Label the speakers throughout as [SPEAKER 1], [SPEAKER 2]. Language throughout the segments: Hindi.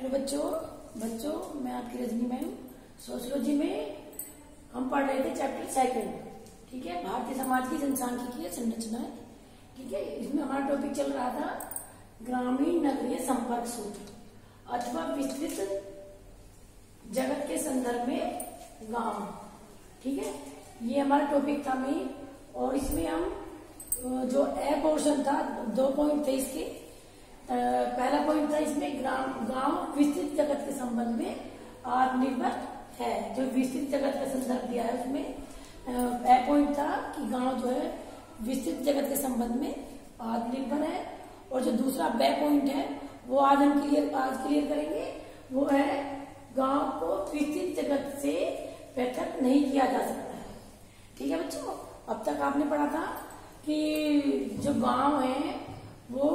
[SPEAKER 1] हेलो बच्चों बच्चों मैं आपकी रजनी मैम। सोशियोलॉजी में हम पढ़ रहे थे चैप्टर 2। ठीक है, भारतीय समाज की जनसांख्यिकीय संरचना। ठीक है, इसमें हमारा टॉपिक चल रहा था ग्रामीण नगरीय संपर्क सूत्र अथवा विस्तृत जगत के संदर्भ में गांव। ठीक है, ये हमारा टॉपिक था मेन। और इसमें हम जो ए पोर्शन था 2 पॉइंट थे इसके। पहला पॉइंट था इसमें गांव विस्तृत जगत के संबंध में आत्मनिर्भर है। जो विस्तृत जगत का संदर्भ दिया है उसमें ए पॉइंट था कि गांव जो है विस्तृत जगत के संबंध में आत्मनिर्भर है। और जो दूसरा बे पॉइंट है वो आज हम क्लियर करेंगे। वो है गांव को विस्तृत जगत से पृथक नहीं किया जा सकता है। ठीक है बच्चों, अब तक आपने पढ़ा था कि जो गांव है वो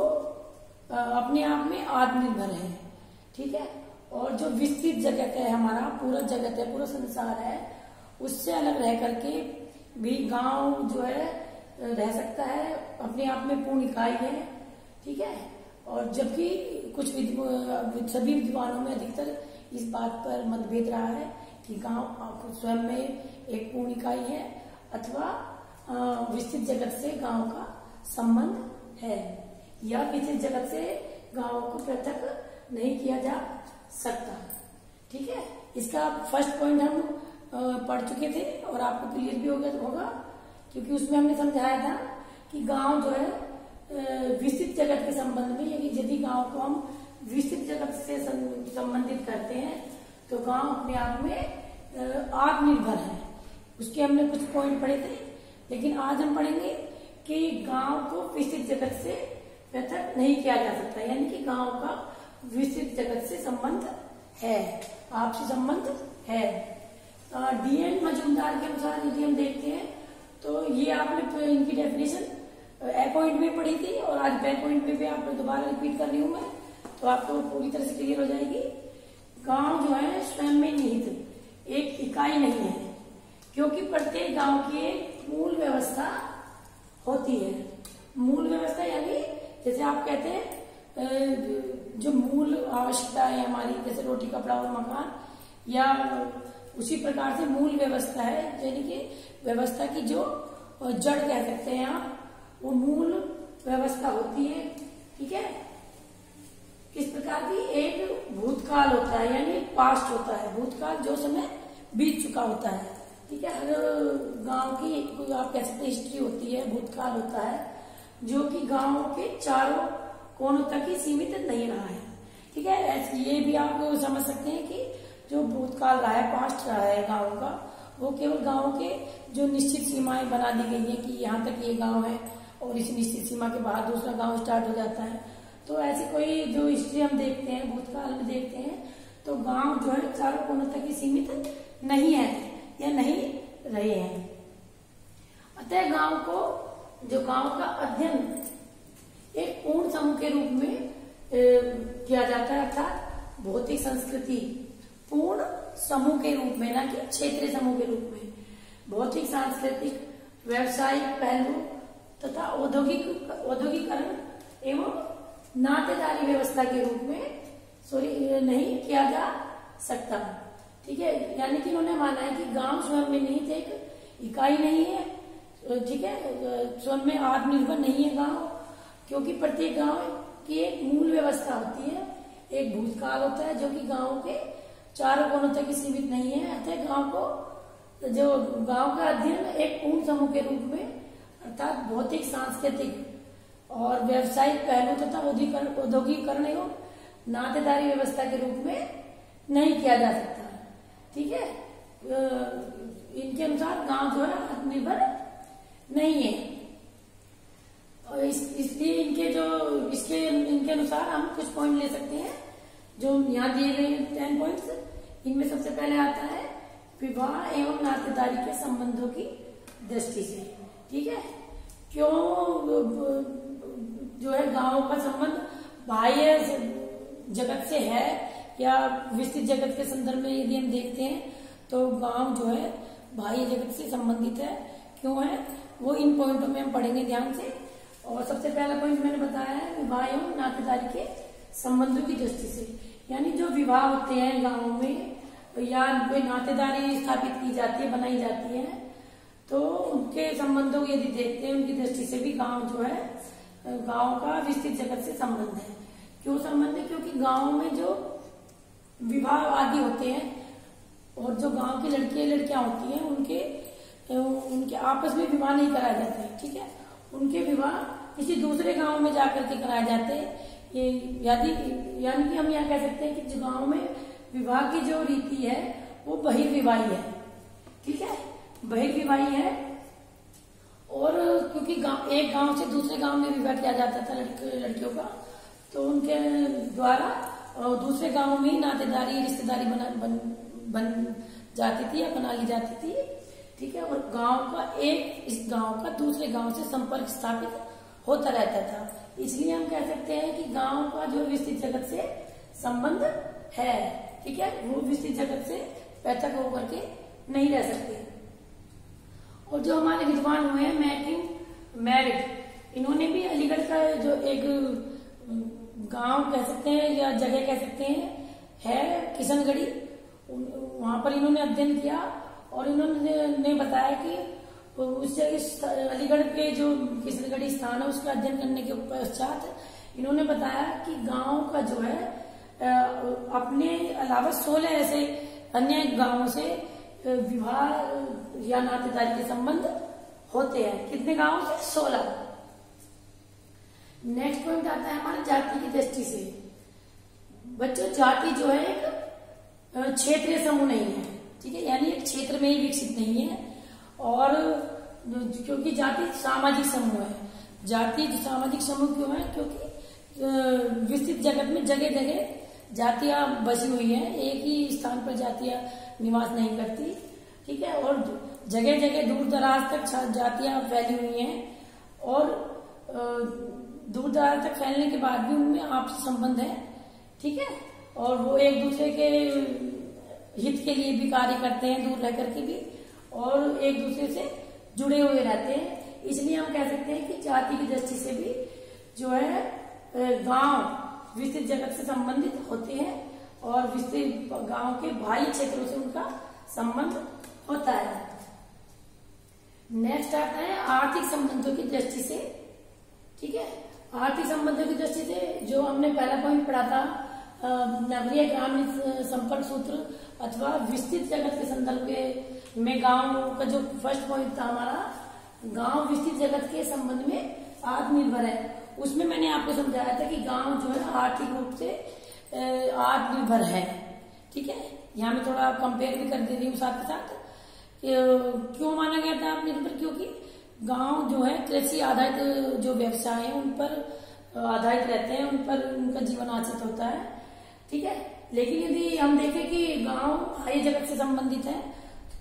[SPEAKER 1] अपने आप में आत्मनिर्भर है। ठीक है, और जो विस्तृत जगत है हमारा पूरा जगत है, पूरा संसार है, उससे अलग रह करके भी गांव जो है रह सकता है, अपने आप में पूर्ण इकाई है। ठीक है, और जबकि कुछ सभी विद्वानों में अधिकतर इस बात पर मतभेद रहा है कि गांव स्वयं में एक पूर्ण इकाई है अथवा विस्तृत जगत से गांव का संबंध है, या विस्तृत जगत से गांव को पृथक नहीं किया जा सकता। ठीक है, इसका फर्स्ट पॉइंट हम पढ़ चुके थे और आपको क्लियर भी होगा क्योंकि उसमें हमने समझाया था कि गांव जो है विस्तृत जगत के संबंध में, यानी यदि गांव को हम विस्तृत जगत से संबंधित करते हैं तो गांव अपने आप में आत्मनिर्भर है। उसके हमने कुछ पॉइंट पढ़े थे, लेकिन आज हम पढ़ेंगे कि गांव को विस्तृत जगत से पृथक नहीं किया जा सकता, यानी कि गांव का विस्तृत जगत से संबंध है, आपसी संबंध है। डीएन मजूमदार के अनुसार यदि हम देखते हैं तो ये आपने इनकी डेफिनेशन ए पॉइंट में पढ़ी थी और आज बे पॉइंट में भी आप दोबारा रिपीट कर रही हूं मैं, तो आपको पूरी तरह से क्लियर हो जाएगी। गांव जो है स्वयं में निहित एक इकाई नहीं है, क्योंकि प्रत्येक गांव की एक मूल व्यवस्था होती है। मूल व्यवस्था यानी जैसे आप कहते हैं जो मूल आवश्यकता है हमारी, जैसे रोटी कपड़ा और मकान, या उसी प्रकार से मूल व्यवस्था है, यानी कि व्यवस्था की जो जड़ कह सकते हैं आप, वो मूल व्यवस्था होती है। ठीक है, किस प्रकार की एक भूतकाल होता है, यानी पास्ट होता है, भूतकाल जो समय बीत चुका होता है। ठीक है, हर गांव की कोई आप कह सकते हिस्ट्री होती है, भूतकाल होता है, जो कि गांव के चारों कोनों तक ही सीमित नहीं रहा है। ठीक है, ये भी आप समझ सकते हैं कि जो भूतकाल रहा है, पास्ट रहा है गांव का, वो केवल गांव के जो निश्चित सीमाएं बना दी गई है कि यहाँ तक ये गांव है और इस निश्चित सीमा के बाहर दूसरा गांव स्टार्ट हो जाता है। तो ऐसी कोई जो हिस्ट्री हम देखते हैं, भूतकाल में देखते हैं, तो गांव जो है चारों कोनों तक ही सीमित नहीं है या नहीं रहे हैं। अतः गांव को, जो गांव का अध्ययन एक पूर्ण समूह के रूप में किया जाता है, अर्थात भौतिक संस्कृति पूर्ण समूह के रूप में, ना कि क्षेत्रीय समूह के रूप में, भौतिक सांस्कृतिक व्यवसायिक पहलू तथा औद्योगिकरण एवं नातेदारी व्यवस्था के रूप में नहीं किया जा सकता। ठीक है, यानी कि उन्होंने माना है कि गांव स्वयं में निहित एक इकाई नहीं है। ठीक है, स्वयं में आत्मनिर्भर नहीं है गांव, क्योंकि प्रत्येक गांव की एक मूल व्यवस्था होती है, एक भूतकाल होता है जो कि गांव के चारों कोनों तक ही सीमित नहीं है। अतः गांव को, जो गांव का अध्ययन एक पूर्ण समूह के रूप में, अर्थात भौतिक सांस्कृतिक और व्यावसायिक पहलू तथा औद्योगिकरण एवं नातेदारी व्यवस्था के रूप में नहीं किया जा सकता। ठीक है, इनके अनुसार गांव जो है आत्मनिर्भर नहीं है, और इसलिए इनके अनुसार हम कुछ पॉइंट ले सकते हैं जो यहाँ दिए गए हैं 10 पॉइंट्स। इनमें सबसे पहले आता है विवाह एवं नातेदारी के संबंधों की दृष्टि से। ठीक है, क्यों जो है गांव का संबंध बाह्य जगत से है या विस्तृत जगत के संदर्भ में यदि हम देखते हैं तो गांव जो है बाह्य जगत से संबंधित है। क्यों है वो इन पॉइंटों में हम पढ़ेंगे ध्यान से। और सबसे पहला पॉइंट मैंने बताया है विवाह एवं नातेदारी के संबंधों की दृष्टि से, यानी जो विवाह होते हैं गाँव में या कोई नातेदारी स्थापित की जाती है, बनाई जाती है, तो उनके संबंधों को यदि देखते हैं उनकी दृष्टि से भी गांव जो है, गांव का विस्तृत जगत से संबंध है। क्यों संबंध है? क्योंकि गांव में जो विवाह आदि होते हैं और जो गांव की लड़कियां होती हैं उनके आपस में विवाह नहीं कराए जाते हैं, ठीक है। उनके विवाह किसी दूसरे गांव में जाकर के कराए जाते हैं। यानी कि हम यहाँ कह सकते हैं कि जो गांव में विवाह की जो रीति है वो बहिर्विवाही है, ठीक है, बहिर्विवाही है। और क्योंकि एक गांव से दूसरे गांव में विवाह किया जाता था लड़कियों का, तो उनके द्वारा दूसरे गांव में ही नातेदारी रिश्तेदारी बन जाती थी या बना ली जाती थी, ठीक है। और इस गांव का दूसरे गांव से संपर्क स्थापित होता रहता था। इसलिए हम कह सकते हैं कि गांव का जो विस्तृत जगत से संबंध है, ठीक है, वो विस्तृत जगत से पृथक होकर के नहीं रह सकते। और जो हमारे विद्वान हुए हैं मैरिट, इन्होंने भी अलीगढ़ का जो एक गांव कह सकते हैं या जगह कह सकते हैं है किशनगढ़ी, वहां पर इन्होंने अध्ययन किया और इन्होंने बताया कि उस अलीगढ़ के जो किशनगढ़ी स्थान है उसका अध्ययन करने के पश्चात इन्होंने बताया कि गांव का जो है अपने अलावा 16 ऐसे अन्य गांवों से विवाह या नातेदारी के संबंध होते हैं। कितने गांवों से? 16। नेक्स्ट पॉइंट आता है हमारे जाति की दृष्टि से। बच्चों, जाति जो है एक क्षेत्रीय समूह नहीं है, ठीक है, यानी एक क्षेत्र में ही विकसित नहीं है। और क्योंकि जाति सामाजिक समूह है। जाति सामाजिक समूह क्यों है? क्योंकि विस्तृत जगत में जगह जगह जातियां बसी हुई हैं, एक ही स्थान पर जातियां निवास नहीं करती, ठीक है। और जगह जगह दूर दराज तक जातियां फैली हुई हैं और दूर दराज तक फैलने के बाद भी उनमें आपसी संबंध है, ठीक है। और वो एक दूसरे के हित के लिए भी कार्य करते हैं, दूर रह करके भी, और एक दूसरे से जुड़े हुए रहते हैं। इसलिए हम कह सकते हैं कि जाति की दृष्टि से भी जो है गांव विस्तृत जगत से संबंधित होते हैं और विस्तृत गांव के बाह्य क्षेत्रों से उनका संबंध होता है। नेक्स्ट आता है आर्थिक संबंधों की दृष्टि से, ठीक है। आर्थिक संबंधों की दृष्टि से जो हमने पहला पॉइंट पढ़ा था, नगरीय ग्रामीण संपर्क सूत्र अथवा विस्तृत जगत के संदर्भ में गांव का जो फर्स्ट पॉइंट था हमारा, गांव विस्तृत जगत के संबंध में आत्मनिर्भर है। उसमें मैंने आपको समझाया था कि गांव जो है आर्थिक रूप से आत्मनिर्भर है, ठीक है। यहाँ मैं थोड़ा कंपेयर भी कर दे रही हूँ साथ के साथ। क्यों माना गया था आत्मनिर्भर? क्योंकि गांव जो है कृषि आधारित जो व्यवसाय है उन पर आधारित रहते हैं, उन पर उनका जीवन आश्रित होता है, ठीक है। लेकिन यदि हम देखें कि गांव बाह्य जगत से संबंधित है,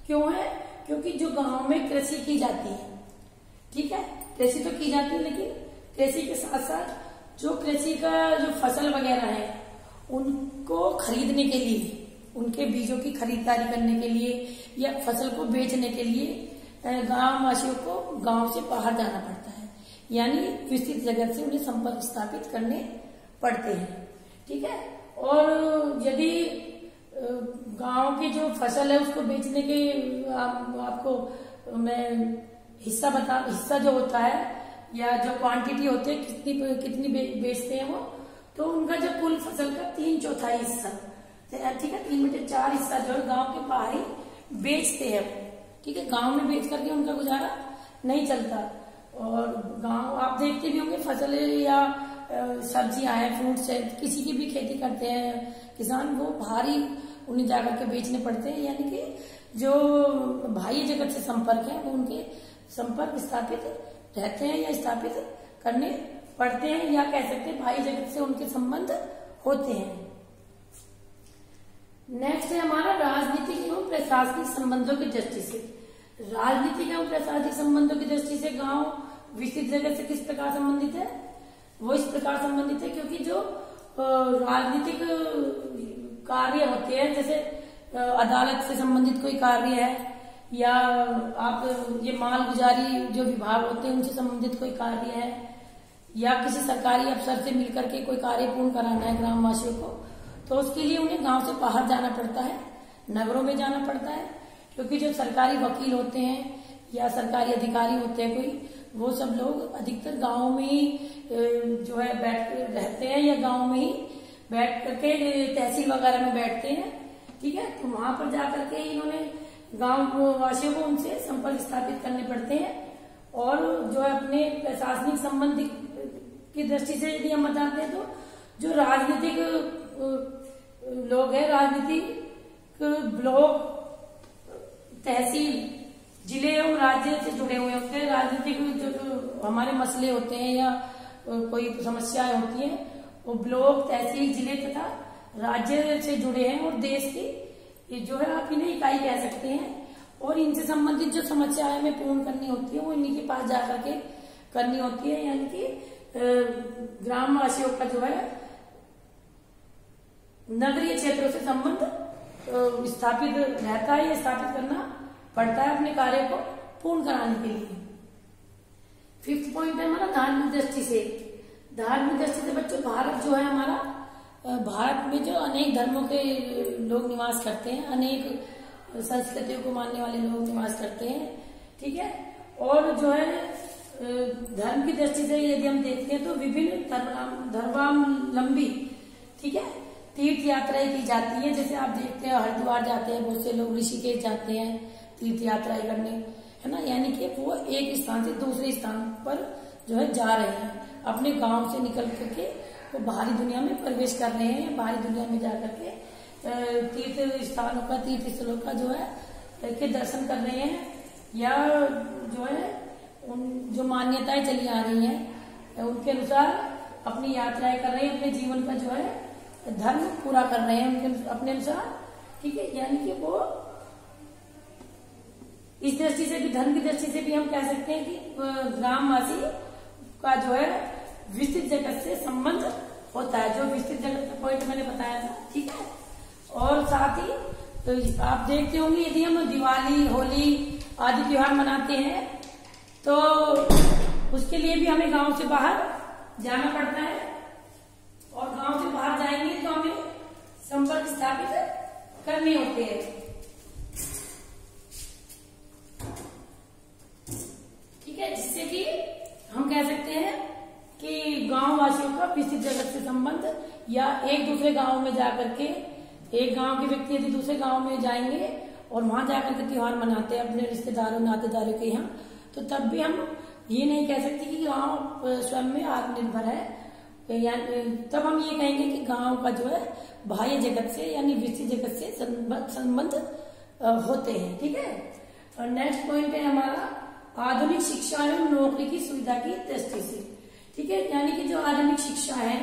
[SPEAKER 1] क्यों है? क्योंकि जो गांव में कृषि की जाती है, ठीक है, कृषि तो की जाती है, लेकिन कृषि के साथ साथ जो कृषि का जो फसल वगैरह है उनको खरीदने के लिए, उनके बीजों की खरीदारी करने के लिए या फसल को बेचने के लिए गांव वासियों को गांव से बाहर जाना पड़ता है, यानी विस्तृत जगत से उन्हें संपर्क स्थापित करने पड़ते हैं, ठीक है। और यदि गांव की जो फसल है उसको बेचने के आपको मैं हिस्सा जो होता है या जो क्वांटिटी होती है कितनी बेचते हैं वो, तो उनका जो कुल फसल का 3/4 हिस्सा, ठीक है, 3/4 हिस्सा जो है गांव के बाहर ही बेचते हैं, ठीक है। गांव में बेच करके उनका गुजारा नहीं चलता। और गांव आप देखते भी होंगे फसल या सब्जियां हैं, फ्रूट्स है, किसी की भी खेती करते हैं किसान, वो बाहर ही उन्हें जाकर के बेचने पड़ते हैं, यानी कि जो बाह्य जगत से संपर्क है वो उनके संपर्क स्थापित रहते हैं या स्थापित करने पड़ते हैं, या कह सकते हैं बाह्य जगत से उनके संबंध होते हैं। नेक्स्ट है हमारा राजनीतिक एवं प्रशासनिक संबंधों की दृष्टि से। राजनीतिक एवं प्रशासनिक संबंधों की दृष्टि से गांव विस्तृत जगत से किस प्रकार संबंधित है? वो इस प्रकार संबंधित है क्योंकि जो राजनीतिक कार्य होते हैं, जैसे अदालत से संबंधित कोई कार्य है या आप ये माल गुजारी जो विभाग होते हैं उनसे संबंधित कोई कार्य है, या किसी सरकारी अफसर से मिलकर के कोई कार्य पूर्ण कराना है ग्रामवासियों को, तो उसके लिए उन्हें गांव से बाहर जाना पड़ता है, नगरों में जाना पड़ता है, क्योंकि जो सरकारी वकील होते हैं या सरकारी अधिकारी होते हैं कोई, वो सब लोग अधिकतर गाँव में ही जो है बैठ रहते हैं या गाँव में ही बैठ करके तहसील वगैरह में बैठते हैं। ठीक है, तो वहां पर जाकर के इन्होंने गांव वासियों को उनसे संपर्क स्थापित करने पड़ते हैं। और जो है अपने प्रशासनिक संबंध की दृष्टि से यदि हम बताते हैं तो जो राजनीतिक लोग हैं, राजनीतिक ब्लॉक, तहसील, जिले और राज्य से जुड़े हुए होते हैं, राजनीतिक जो हमारे मसले होते हैं या कोई समस्याएं होती हैं, वो ब्लॉक, तहसील, जिले तथा राज्य से जुड़े हैं और देश की जो है आप इन्हें इकाई कह सकते हैं। और इनसे संबंधित जो समस्याएं हमें पूर्ण करनी होती है वो इन्हीं के पास जाकर के करनी होती है, यानी कि ग्रामवासियों का जो है नगरीय क्षेत्रों से संबंध स्थापित रहता है या स्थापित करना पड़ता है अपने कार्य को पूर्ण कराने के लिए। 5th पॉइंट है हमारा धार्मिक दृष्टि से। धार्मिक दृष्टि से बच्चों भारत जो है हमारा, भारत में जो अनेक धर्मों के लोग निवास करते हैं, अनेक संस्कृतियों को मानने वाले लोग निवास करते हैं। ठीक है, और जो है धर्म की दृष्टि से यदि हम देखते हैं तो विभिन्न धर्मावलंबी, ठीक है, तीर्थ यात्राएं की जाती है। जैसे आप देखते हैं हरिद्वार जाते हैं बहुत से लोग, ऋषिकेश जाते हैं तीर्थ यात्राएं करने, है ना, यानी कि वो एक स्थान से दूसरे स्थान पर जो है जा रहे हैं, अपने गांव से निकल करके वो बाहरी दुनिया में प्रवेश कर रहे हैं, बाहरी दुनिया में जाकर के तीर्थ स्थानों का, तीर्थ स्थलों का जो है के दर्शन कर रहे हैं, या जो है उन जो मान्यताएं चली आ रही हैं उनके अनुसार अपनी यात्राएं कर रहे हैं, अपने जीवन का जो है धर्म पूरा कर रहे हैं उनके अपने अनुसार। ठीक है, यानी कि वो इस दृष्टि से भी, धर्म की दृष्टि से भी हम कह सकते हैं कि ग्रामवासी का जो है विस्तृत जगत से संबंध होता है, जो विस्तृत जगत का पॉइंट मैंने बताया था। ठीक है, और साथ ही तो आप देखते होंगे यदि हम दिवाली, होली आदि त्योहार मनाते हैं तो उसके लिए भी हमें गांव से बाहर जाना पड़ता है, और गांव से बाहर जाएंगे तो हमें संपर्क स्थापित करने होते हैं। ठीक है, जिससे कि हम कह सकते हैं कि गांव वासियों का विस्तृत जगत से संबंध, या एक दूसरे गांव में जाकर के, एक गांव के व्यक्ति यदि दूसरे गांव में जाएंगे और वहां जाकर के त्योहार मनाते हैं अपने रिश्तेदारों, नातेदारों के यहाँ, तो तब भी हम ये नहीं कह सकते कि गांव स्वयं में आत्मनिर्भर है, तब हम ये कहेंगे कि गांव का जो है बाह्य जगत से यानी विस्तृत जगत से संबंध होते हैं। ठीक है, और नेक्स्ट पॉइंट है हमारा आधुनिक शिक्षा एवं नौकरी की सुविधा की दृष्टि से। ठीक है, यानी कि जो आधुनिक शिक्षा है,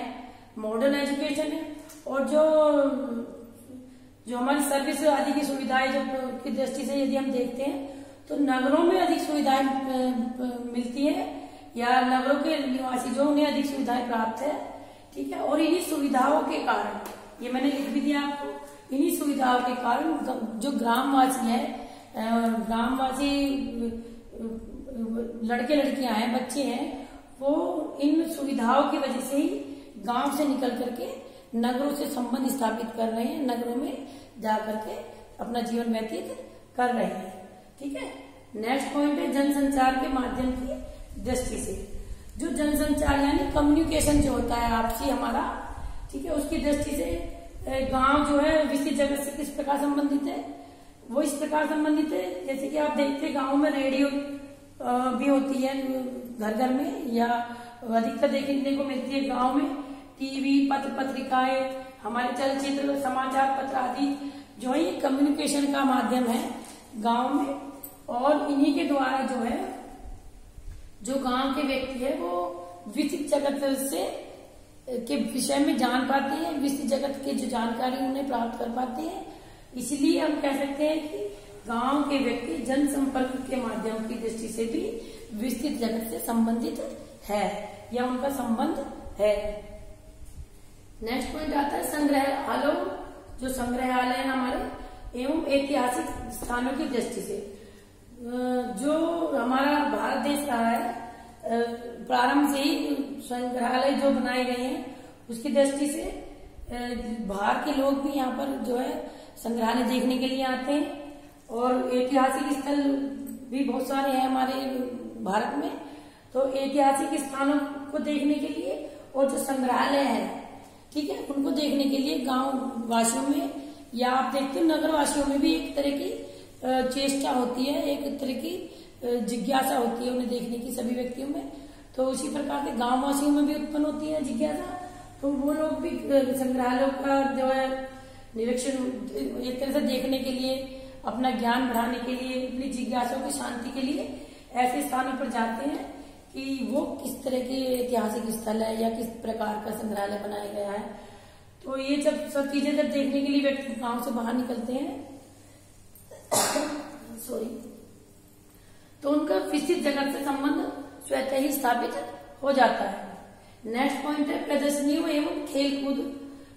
[SPEAKER 1] मॉडर्न एजुकेशन है, और जो हमारी सर्विस आदि की सुविधाएं जो की दृष्टि से यदि हम देखते हैं तो नगरों में अधिक सुविधाएं मिलती है, या नगरों के निवासी जो उन्हें अधिक सुविधाएं प्राप्त है। ठीक है, और इन्हीं सुविधाओं के कारण, ये मैंने लिख भी दिया आपको, इन्हीं सुविधाओं के कारण जो ग्रामवासी है, ग्रामवासी लड़के लड़कियां हैं, बच्चे हैं, वो इन सुविधाओं की वजह से ही गांव से निकल करके नगरों से संबंध स्थापित कर रहे हैं, नगरों में जाकर के अपना जीवन व्यतीत कर रहे हैं। ठीक है, नेक्स्ट पॉइंट है जनसंचार के माध्यम की दृष्टि से। जो जनसंचार यानी कम्युनिकेशन जो होता है आपसी हमारा, ठीक है, उसकी दृष्टि से गांव जो है विस्तृत जगत से किस प्रकार संबंधित है, वो इस प्रकार संबंधित है जैसे कि आप देखते हैं गांव में रेडियो भी होती है घर घर में, या अधिकतर देखने को मिलती है गांव में टीवी, पत्र पत्रिकाएं, हमारे चलचित्र, समाचार पत्र आदि जो है ये कम्युनिकेशन का माध्यम है गांव में, और इन्हीं के द्वारा जो है जो गांव के व्यक्ति है वो विस्तृत जगत से के विषय में जान पाते हैं, विस्तृत जगत की जो जानकारी उन्हें प्राप्त कर पाते हैं। इसलिए हम कह सकते हैं कि गांव के व्यक्ति जनसंपर्क के माध्यम की दृष्टि से भी विस्तृत जगत से संबंधित है, या उनका संबंध है। नेक्स्ट पॉइंट आता है संग्रहालयों, जो संग्रहालय है हमारे एवं ऐतिहासिक स्थानों की दृष्टि से। जो हमारा भारत देश रहा है प्रारंभ से ही संग्रहालय जो बनाए गए हैं उसकी दृष्टि से बाहर के लोग भी यहाँ पर जो है संग्रहालय देखने के लिए आते हैं, और ऐतिहासिक स्थल भी बहुत सारे हैं हमारे भारत में। तो ऐतिहासिक स्थानों को देखने के लिए और जो संग्रहालय है, ठीक है, उनको देखने के लिए गांव वासियों में या आप देखते हो नगर वासियों में भी एक तरह की चेष्टा होती है, एक तरह की जिज्ञासा होती है उन्हें देखने की सभी व्यक्तियों में। तो उसी प्रकार के गांव वासियों में भी उत्पन्न होती है जिज्ञासा, तो वो लोग भी संग्रहालयों का जो है निरीक्षण एक तरह से देखने के लिए, अपना ज्ञान बढ़ाने के लिए, अपनी जिज्ञासा की शांति के लिए ऐसे स्थानों पर जाते हैं कि वो किस तरह के ऐतिहासिक स्थल है या किस प्रकार का संग्रहालय बनाया गया है। तो ये सब चीजें जब देखने के लिए व्यक्ति गांव से बाहर निकलते हैं सॉरी, तो उनका विस्तृत जगत से संबंध स्वतः ही स्थापित हो जाता है। नेक्स्ट पॉइंट है प्रदर्शनियों एवं खेलकूद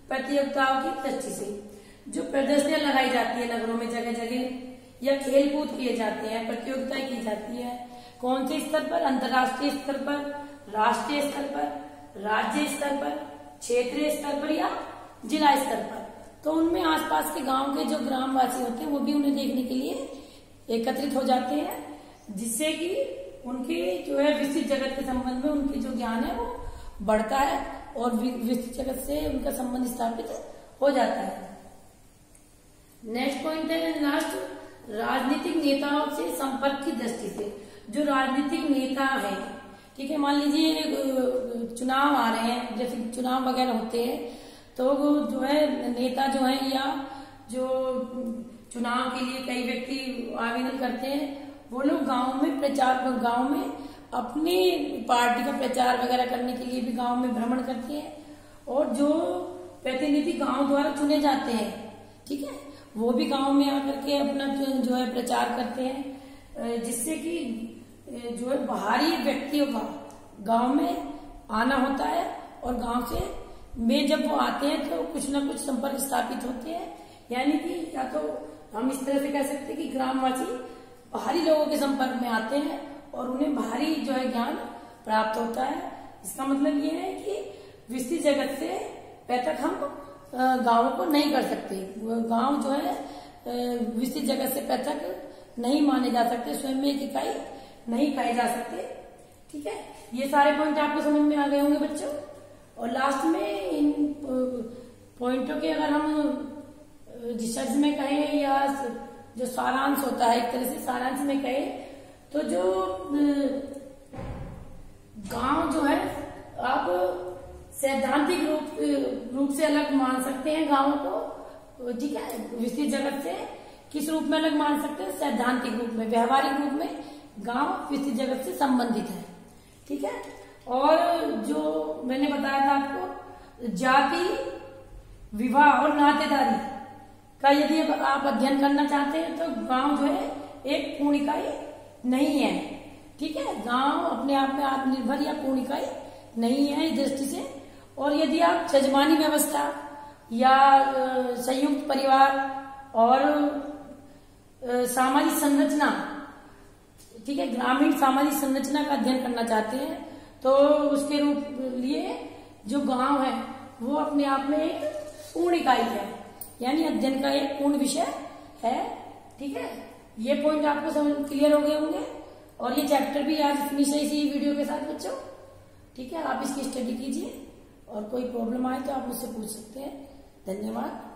[SPEAKER 1] प्रतियोगिताओं की दृष्टि से। जो प्रदर्शनियां लगाई जाती है नगरों में जगह जगह, या खेलकूद किए जाते हैं, प्रतियोगिताएं की जाती है, कौन से स्तर पर? अंतर्राष्ट्रीय स्तर पर, राष्ट्रीय स्तर पर, राज्य स्तर पर, क्षेत्रीय स्तर पर या जिला स्तर पर। तो उनमें आसपास के गांव के जो ग्रामवासी होते हैं वो भी उन्हें देखने के लिए एकत्रित हो जाते हैं, जिससे कि उनके जो है विस्तृत जगत के संबंध में उनकी जो ज्ञान है वो बढ़ता है और विस्तृत जगत से उनका संबंध स्थापित हो जाता है। नेक्स्ट पॉइंट है लास्ट, राजनीतिक नेताओं से संपर्क की दृष्टि से। जो राजनीतिक नेता है, ठीक है, मान लीजिए चुनाव आ रहे हैं, जैसे चुनाव वगैरह होते हैं, तो जो है नेता जो है या जो चुनाव के लिए कई व्यक्ति आवेदन करते हैं, वो लोग गांव में प्रचार, गांव में अपनी पार्टी का प्रचार वगैरह करने के लिए भी गांव में भ्रमण करते हैं, और जो प्रतिनिधि गांव द्वारा चुने जाते हैं, ठीक है, वो भी गांव में आकर के अपना जो है प्रचार करते हैं, जिससे कि जो है बाहरी व्यक्तियों का गांव में आना होता है, और गांव से में जब वो आते हैं तो कुछ ना कुछ संपर्क स्थापित होते हैं। यानी कि या तो हम इस तरह से कह सकते हैं कि ग्रामवासी बाहरी लोगों के संपर्क में आते हैं और उन्हें बाहरी जो है ज्ञान प्राप्त होता है। इसका मतलब ये है कि विस्तृत जगत से पृथक हम गांवों को नहीं कर सकते। गांव जो है विस्तृत जगत से पृथक नहीं माने जा सकते, स्वयं में एक इकाई नहीं पाए जा सकते। ठीक है, ये सारे पॉइंट आपको समझ में आ गए होंगे बच्चों। और लास्ट में इन पॉइंटों के अगर हम रिसर्च में कहें या जो सारांश होता है, एक तरह से सारांश में कहें, तो जो गांव जो है आप सैद्धांतिक रूप से अलग मान सकते हैं गांवों को, ठीक है, विस्तृत जगत से किस रूप में अलग मान सकते हैं? सैद्धांतिक रूप में, व्यवहारिक रूप में गांव विस्तृत जगत से संबंधित है। ठीक है, और जो मैंने बताया था आपको, जाति, विवाह और नातेदारी का यदि आप अध्ययन करना चाहते हैं तो गांव जो है एक पूर्ण इकाई नहीं है। ठीक है, गांव अपने आप में आत्मनिर्भर या पूर्ण इकाई नहीं है इस दृष्टि से। और यदि आप जजमानी व्यवस्था या संयुक्त परिवार और सामाजिक संरचना, ठीक है, ग्रामीण सामाजिक संरचना का अध्ययन करना चाहते हैं तो उसके लिए जो गांव है वो अपने आप में एक पूर्ण इकाई है, यानी अध्ययन का एक पूर्ण विषय है। ठीक है, ये पॉइंट आपको समझ क्लियर हो गए होंगे। और ये चैप्टर भी आज फिनिश है इसी वीडियो के साथ बच्चों। ठीक है, आप इसकी स्टडी कीजिए और कोई प्रॉब्लम आए तो आप मुझसे पूछ सकते हैं। धन्यवाद।